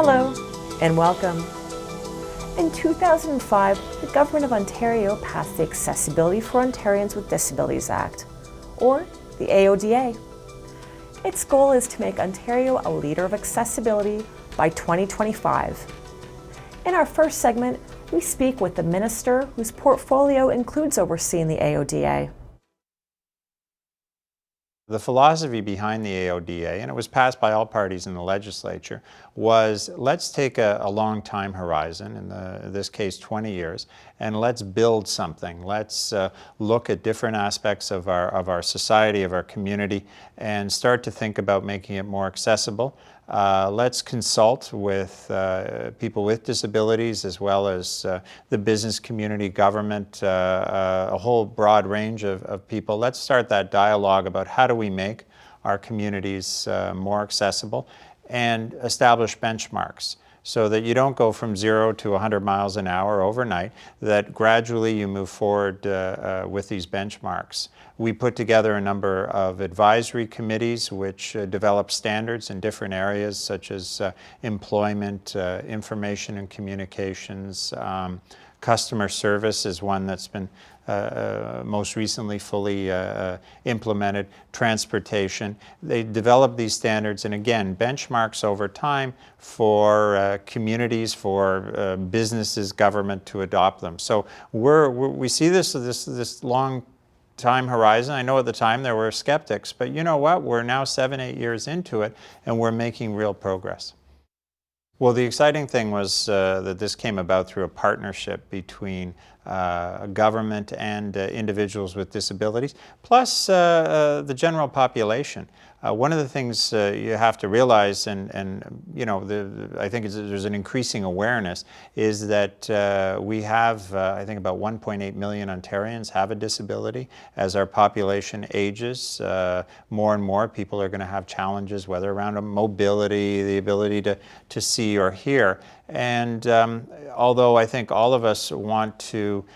Hello and welcome. In 2005, the Government of Ontario passed the Accessibility for Ontarians with Disabilities Act, or the AODA. Its goal is to make Ontario a leader of accessibility by 2025. In our first segment, we speak with the minister whose portfolio includes overseeing the AODA. The philosophy behind the AODA, and it was passed by all parties in the legislature, was let's take a long time horizon, in this case 20 years, and let's build something. Let's look at different aspects of our society, of our community, and start to think about making it more accessible. Let's consult with people with disabilities as well as the business community, government, a whole broad range of people. Let's start that dialogue about how do we make our communities more accessible and establish benchmarks so that you don't go from 0 to 100 miles an hour overnight, that gradually you move forward with these benchmarks. We put together a number of advisory committees which develop standards in different areas such as employment, information and communications, customer service is one that's been most recently fully implemented, transportation. They develop these standards and again, benchmarks over time for communities, for businesses, government to adopt them. So we see this long time horizon. I know at the time there were skeptics, but you know what? We're now 7-8 years into it and we're making real progress. Well, the exciting thing was that this came about through a partnership between government and individuals with disabilities, plus the general population. One of the things you have to realize, and you know, I think there's an increasing awareness, is that we have, I think about 1.8 million Ontarians have a disability. As our population ages, more and more people are going to have challenges, whether around mobility, the ability to see or hear. And although I think all of us want to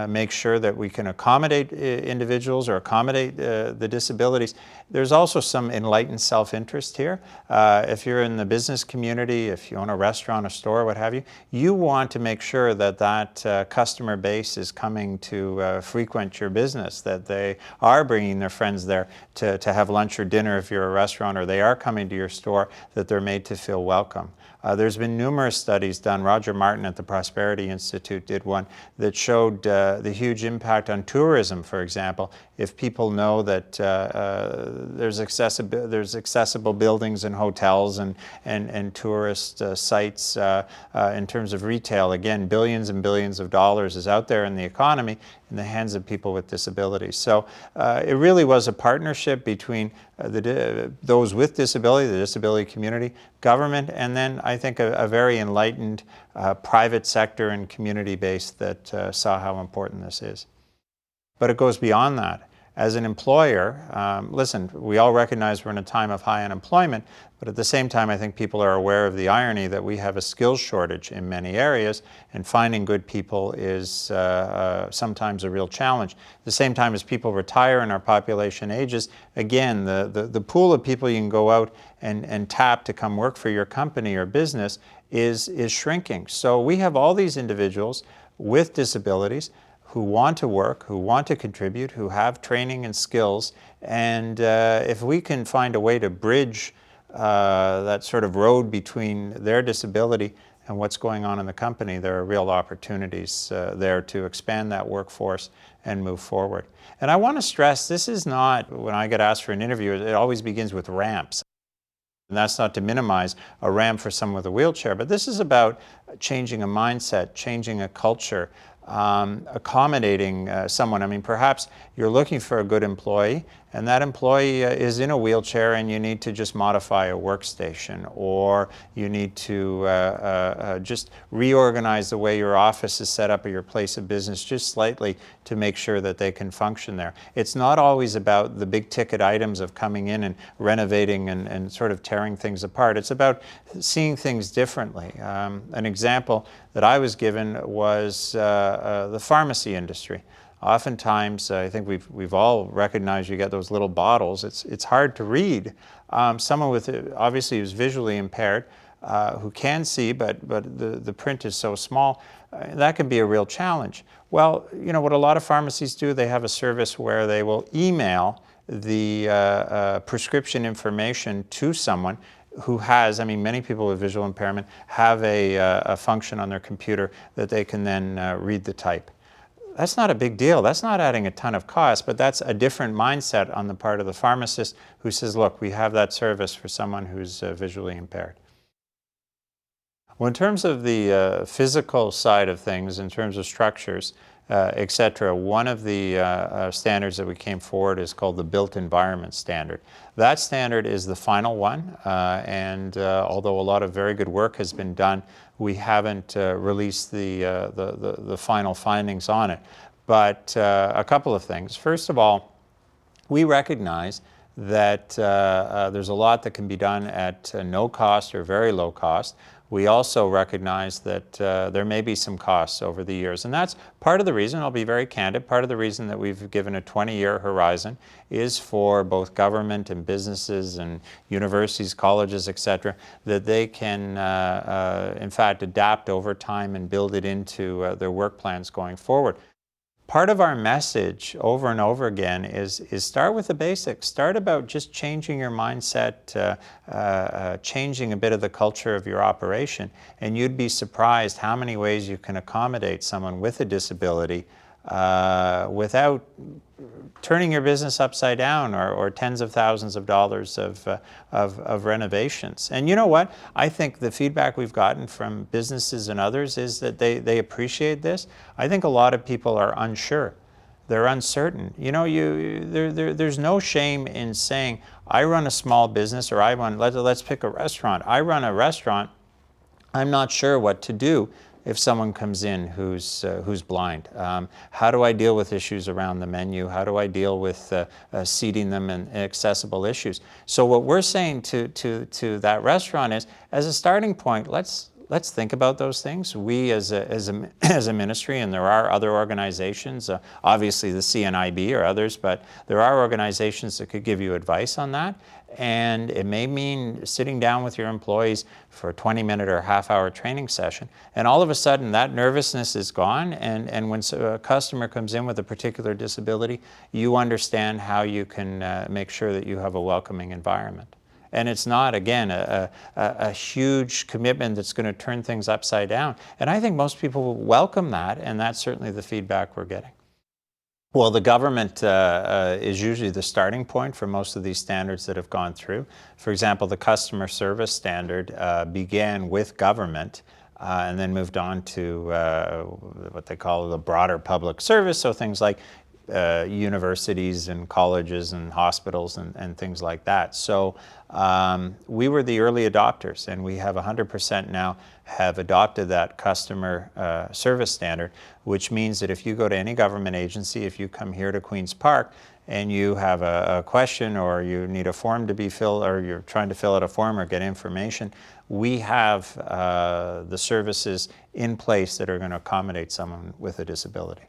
make sure that we can accommodate individuals or accommodate the disabilities, there's also some enlightened self-interest here. If you're in the business community, if you own a restaurant, a store, what have you, you want to make sure that that customer base is coming to frequent your business, that they are bringing their friends there to have lunch or dinner if you're a restaurant, or they are coming to your store, that they're made to feel welcome. There's been numerous studies done. Roger Martin at the Prosperity Institute did one that showed the huge impact on tourism, for example. If people know that there's accessible buildings and hotels and tourist sites in terms of retail, again, billions and billions of dollars is out there in the economy in the hands of people with disabilities. So it really was a partnership between those with disability, the disability community, government, and then I think a very enlightened private sector and community base that saw how important this is. But it goes beyond that. As an employer, listen, we all recognize we're in a time of high unemployment, but at the same time I think people are aware of the irony that we have a skills shortage in many areas, and finding good people is sometimes a real challenge. At the same time as people retire and our population ages, again, the pool of people you can go out and tap to come work for your company or business is shrinking. So we have all these individuals with disabilities who want to work, who want to contribute, who have training and skills, and if we can find a way to bridge that sort of road between their disability and what's going on in the company, there are real opportunities there to expand that workforce and move forward. And I want to stress, this is not, when I get asked for an interview, it always begins with ramps. And that's not to minimize a ramp for someone with a wheelchair, but this is about changing a mindset, changing a culture, accommodating someone. I mean, perhaps you're looking for a good employee and that employee is in a wheelchair and you need to just modify a workstation, or you need to just reorganize the way your office is set up or your place of business just slightly to make sure that they can function there. It's not always about the big ticket items of coming in and renovating and sort of tearing things apart. It's about seeing things differently. An example that I was given was the pharmacy industry. Oftentimes, I think we've all recognized you get those little bottles. It's hard to read. Someone with, obviously who's visually impaired, who can see, but the print is so small, that can be a real challenge. Well, you know what a lot of pharmacies do, they have a service where they will email the prescription information to someone who has, I mean, many people with visual impairment have a function on their computer that they can then read the type. That's not a big deal. That's not adding a ton of cost, but that's a different mindset on the part of the pharmacist who says, look, we have that service for someone who's visually impaired. Well, in terms of the physical side of things, in terms of structures, et cetera, one of the standards that we came forward is called the Built Environment Standard. That standard is the final one, and although a lot of very good work has been done, we haven't released the final findings on it. But a couple of things. First of all, we recognize that there's a lot that can be done at no cost or very low cost. We also recognize that there may be some costs over the years. And that's part of the reason, I'll be very candid, part of the reason that we've given a 20-year horizon is for both government and businesses and universities, colleges, et cetera, that they can, in fact, adapt over time and build it into their work plans going forward. Part of our message over and over again is start with the basics. Start about just changing your mindset, changing a bit of the culture of your operation, and you'd be surprised how many ways you can accommodate someone with a disability without turning your business upside down or tens of thousands of dollars of renovations. And you know what? I think the feedback we've gotten from businesses and others is that they appreciate this. I think a lot of people are unsure. They're uncertain. You know, there's no shame in saying, I run a small business, or let's pick a restaurant. I run a restaurant. I'm not sure what to do if someone comes in who's blind. How do I deal with issues around the menu? How do I deal with seating them and accessible issues? So what we're saying to that restaurant is, as a starting point, let's think about those things. We as a ministry, and there are other organizations, obviously the CNIB or others, but there are organizations that could give you advice on that. And it may mean sitting down with your employees for a 20-minute or half-hour training session. And all of a sudden, that nervousness is gone. And when a customer comes in with a particular disability, you understand how you can make sure that you have a welcoming environment. And it's not, again, a huge commitment that's going to turn things upside down. And I think most people will welcome that, and that's certainly the feedback we're getting. Well, the government is usually the starting point for most of these standards that have gone through. For example, the customer service standard began with government and then moved on to what they call the broader public service, so things like universities and colleges and hospitals and things like that. So we were the early adopters, and we have 100% now have adopted that customer service standard, which means that if you go to any government agency, if you come here to Queen's Park and you have a question or you need a form to be filled, or you're trying to fill out a form or get information, we have the services in place that are going to accommodate someone with a disability.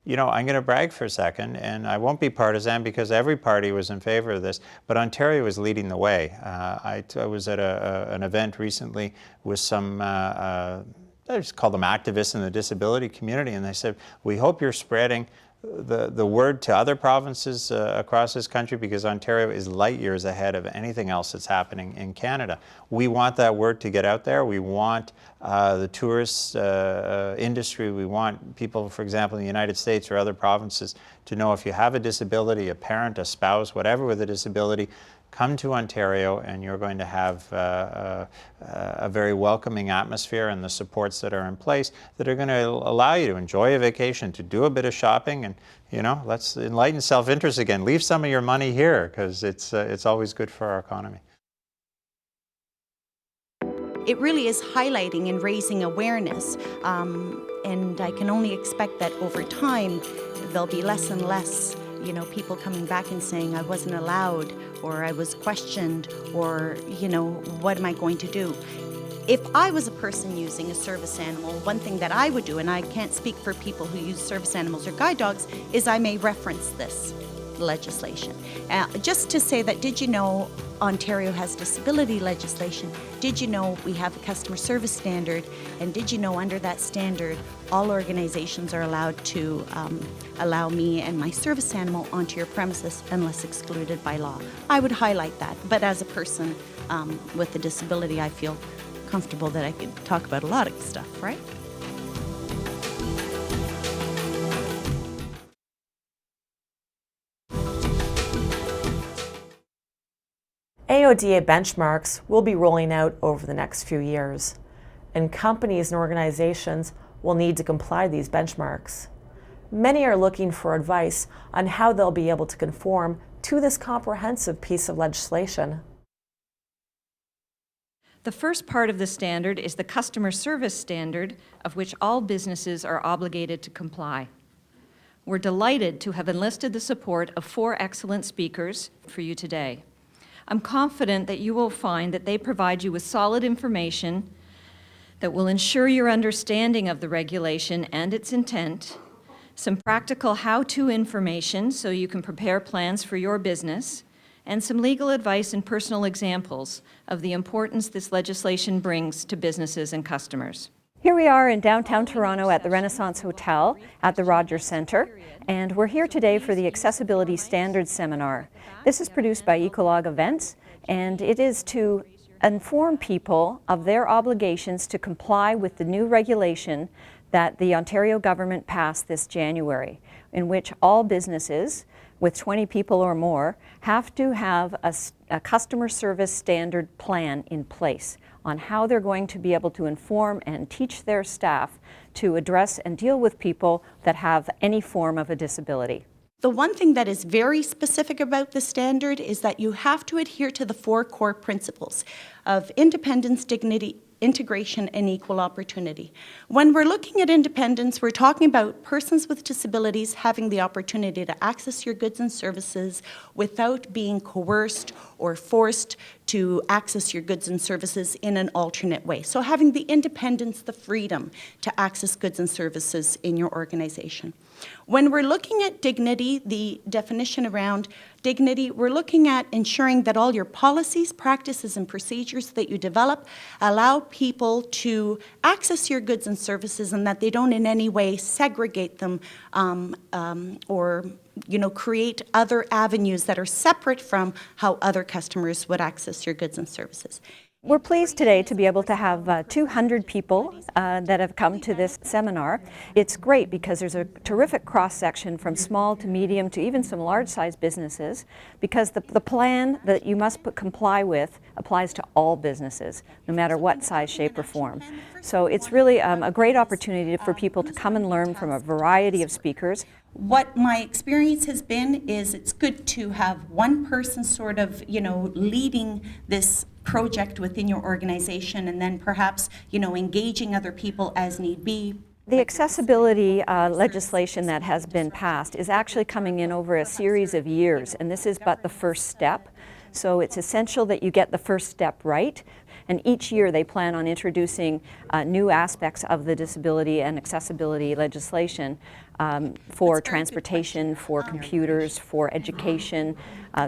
You know, I'm going to brag for a second, and I won't be partisan because every party was in favor of this, but Ontario was leading the way. I was at an event recently with some, I just call them activists in the disability community, and they said, we hope you're spreading the word to other provinces across this country, because Ontario is light years ahead of anything else that's happening in Canada. We want that word to get out there. We want the tourist industry. We want people, for example, in the United States or other provinces to know if you have a disability, a parent, a spouse, whatever with a disability, come to Ontario and you're going to have a very welcoming atmosphere and the supports that are in place that are going to allow you to enjoy a vacation, to do a bit of shopping, and, you know, let's enlighten self-interest again. Leave some of your money here, because it's always good for our economy. It really is highlighting and raising awareness, and I can only expect that over time there'll be less and less, you know, people coming back and saying I wasn't allowed, or I was questioned, or, you know, what am I going to do? If I was a person using a service animal, one thing that I would do, and I can't speak for people who use service animals or guide dogs, is I may reference this. legislation. Just to say that, did you know Ontario has disability legislation? Did you know we have a customer service standard? And did you know under that standard, all organizations are allowed to allow me and my service animal onto your premises unless excluded by law? I would highlight that, but as a person with a disability, I feel comfortable that I could talk about a lot of stuff, right? AODA benchmarks will be rolling out over the next few years, and companies and organizations will need to comply to these benchmarks. Many are looking for advice on how they'll be able to conform to this comprehensive piece of legislation. The first part of the standard is the customer service standard, of which all businesses are obligated to comply. We're delighted to have enlisted the support of 4 excellent speakers for you today. I'm confident that you will find that they provide you with solid information that will ensure your understanding of the regulation and its intent, some practical how-to information so you can prepare plans for your business, and some legal advice and personal examples of the importance this legislation brings to businesses and customers. Here we are in downtown Toronto at the Renaissance Hotel at the Rogers Centre, and we're here today for the Accessibility Standards Seminar. This is produced by Ecolog Events, and it is to inform people of their obligations to comply with the new regulation that the Ontario government passed this January, in which all businesses with 20 people or more have to have a customer service standard plan in place on how they're going to be able to inform and teach their staff to address and deal with people that have any form of a disability. The one thing that is very specific about the standard is that you have to adhere to the 4 core principles of independence, dignity, integration, and equal opportunity. When we're looking at independence, we're talking about persons with disabilities having the opportunity to access your goods and services without being coerced or forced to access your goods and services in an alternate way. So having the independence, the freedom to access goods and services in your organization. When we're looking at dignity, the definition around dignity, we're looking at ensuring that all your policies, practices, and procedures that you develop allow people to access your goods and services and that they don't in any way segregate them or create other avenues that are separate from how other customers would access your goods and services. We're pleased today to be able to have 200 people that have come to this seminar. It's great because there's a terrific cross-section from small to medium to even some large-sized businesses, because the plan that you must comply with applies to all businesses, no matter what size, shape, or form. So it's really a great opportunity for people to come and learn from a variety of speakers. What my experience has been is it's good to have one person sort of, leading this project within your organization, and then perhaps, engaging other people as need be. The accessibility legislation that has been passed is actually coming in over a series of years, and this is but the first step. So it's essential that you get the first step right. And each year they plan on introducing new aspects of the disability and accessibility legislation for transportation, for computers, for education.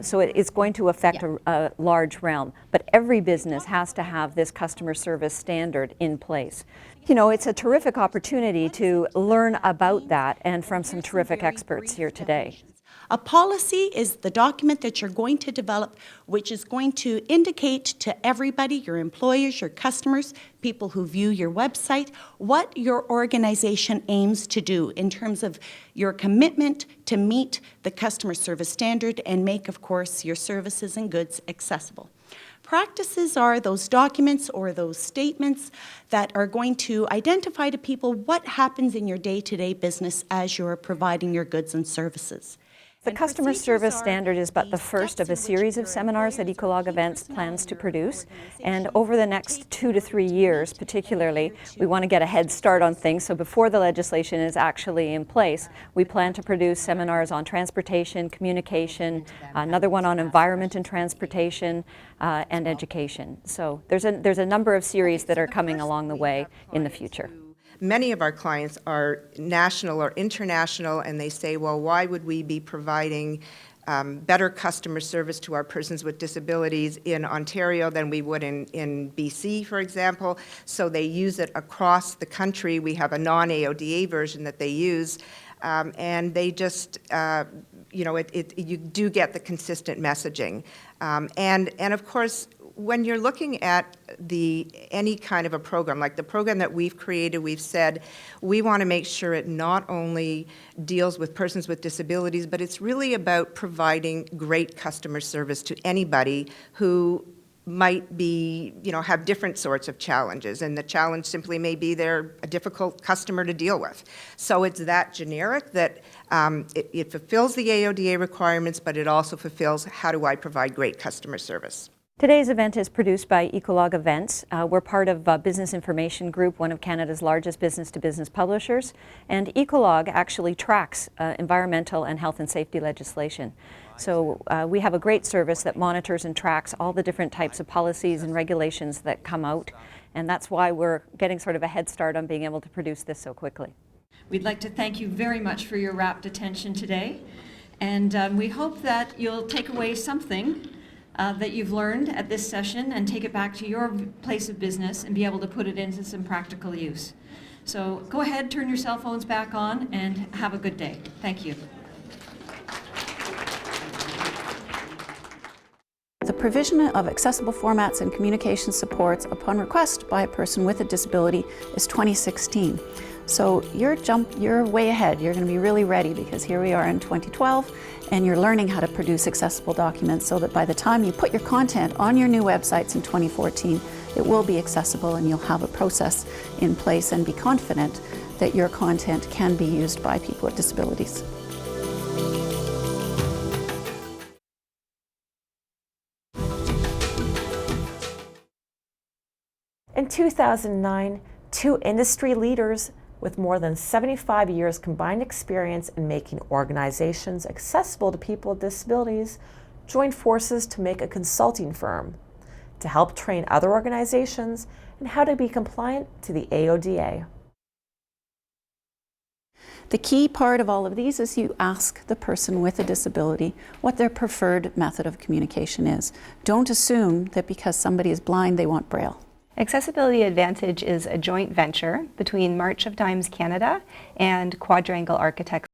So it's going to affect a large realm. But every business has to have this customer service standard in place. It's a terrific opportunity to learn about that and from some terrific experts here today. A policy is the document that you're going to develop, which is going to indicate to everybody, your employers, your customers, people who view your website, what your organization aims to do in terms of your commitment to meet the customer service standard and make, of course, your services and goods accessible. Practices are those documents or those statements that are going to identify to people what happens in your day-to-day business as you're providing your goods and services. The customer service standard is but the first of a series of seminars that Ecolog Events plans to produce, and over the next 2 to 3 years particularly, we want to get a head start on things, so before the legislation is actually in place, we plan to produce seminars on transportation, communication, another one on environment and transportation, and education. So there's a number of series that are coming along the way in the future. Many of our clients are national or international, and they say, well, why would we be providing better customer service to our persons with disabilities in Ontario than we would in BC, for example. So they use it across the country. We have a non-AODA version that they use, and they just, you do get the consistent messaging. And of course, when you're looking at any kind of a program, like the program that we've created, we've said we want to make sure it not only deals with persons with disabilities, but it's really about providing great customer service to anybody who might be, have different sorts of challenges, and the challenge simply may be they're a difficult customer to deal with. So it's that generic that it fulfills the AODA requirements, but it also fulfills how do I provide great customer service. Today's event is produced by Ecolog Events. We're part of Business Information Group, one of Canada's largest business-to-business publishers, and Ecolog actually tracks environmental and health and safety legislation. So we have a great service that monitors and tracks all the different types of policies and regulations that come out, and that's why we're getting sort of a head start on being able to produce this so quickly. We'd like to thank you very much for your rapt attention today, and we hope that you'll take away something that you've learned at this session and take it back to your place of business and be able to put it into some practical use. So go ahead, turn your cell phones back on, and have a good day. Thank you. The provision of accessible formats and communication supports upon request by a person with a disability is 2016. So you're way ahead. You're going to be really ready, because here we are in 2012 and you're learning how to produce accessible documents so that by the time you put your content on your new websites in 2014, it will be accessible and you'll have a process in place and be confident that your content can be used by people with disabilities. In 2009, two industry leaders with more than 75 years combined experience in making organizations accessible to people with disabilities joined forces to make a consulting firm to help train other organizations in how to be compliant to the AODA. The key part of all of these is you ask the person with a disability what their preferred method of communication is. Don't assume that because somebody is blind, they want Braille. Accessibility Advantage is a joint venture between March of Dimes Canada and Quadrangle Architects